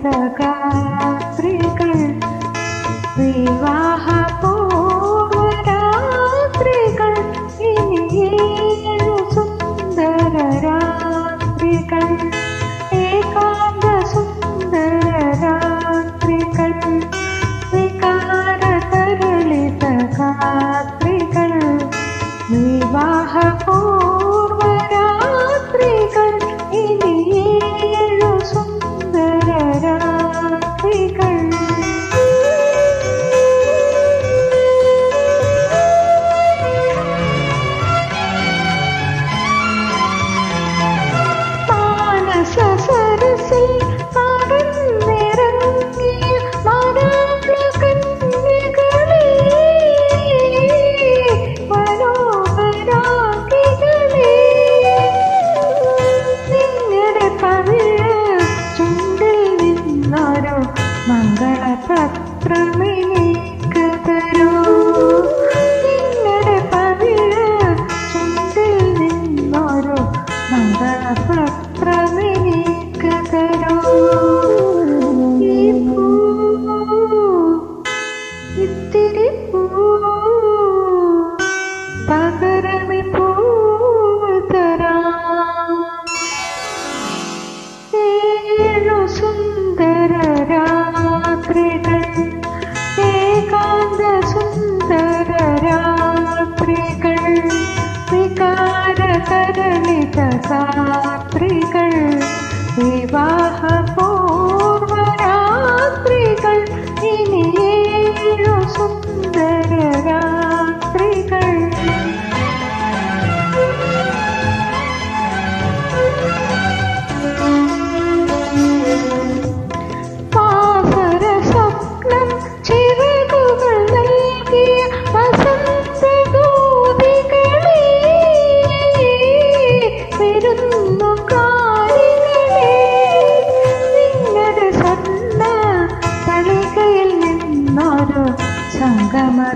തരളിതഗാത്രികൾ വിവാഹപൂർവരാത്രികൾ ഇനിയേഴു സുന്ദര രാത്രികൾ ഏകാന്ത സുന്ദര രാത്രികൾ വികാര തരളിതഗാത്രികൾ വിവാഹപൂർവരാത്രികൾ ഇനിയേഴു സുന്ദര രാത്രികൾ സരസിൽ പറന്നിറങ്ങിയ മനോഹരകന്യകളെ മനോഹരാംഗികളെ നിങ്ങളുടെ കവിള് ചുണ്ടിൽ നിന്നൊരു മംഗളപത്രമെനിക്ക് തരൂ നിങ്ങളുടെ കവിള് ചുണ്ടിൽ നിന്നൊരു മംഗളപത്രമെനിക്ക് തരൂ ഈ പൂ ഇത്തിരി പൂ പകരമി പൂവ് തരാം ഏഴു സുന്ദര രാത്രികൾ ഏകാന്ത സുന്ദര രാത്രികൾ വികാര തരളിതഗാത്രികൾ വിവാഹപൂർവരാത്രികൾ ഇനിയേഴു സുന്ദര രാത്രികൾ പാസര സ്വപ്നം ചിറകുകൾ നൽകിയ വസന്തദൂതികളെ വിരുന്നുകാരികളെ നിങ്ങളുടെ സ്വർണ്ണ തളികയിൽ നിന്നൊരു സംഗമദീപമെനിക്ക്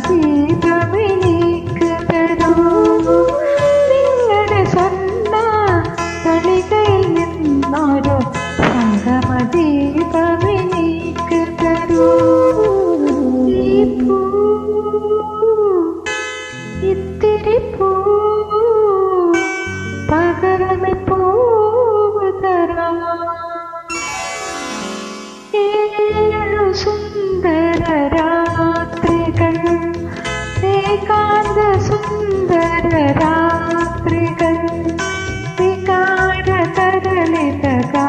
തരൂ നിങ്ങളുടെ സ്വർണ്ണ തളികയിൽ നിന്നൊരു സംഗമദീപമെനിക്ക് തരൂ ഈ പൂ ഇത്തിരി പൂ പകരമി പൂവ് തരാം ഏഴു സുന്ദര രാത്രികൾ ഏകാന്ത സുന്ദര രാത്രികൾ വികാര തരളിതഗാത്രികൾ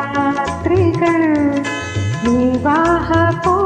വിവാഹപൂർവരാത്രികൾ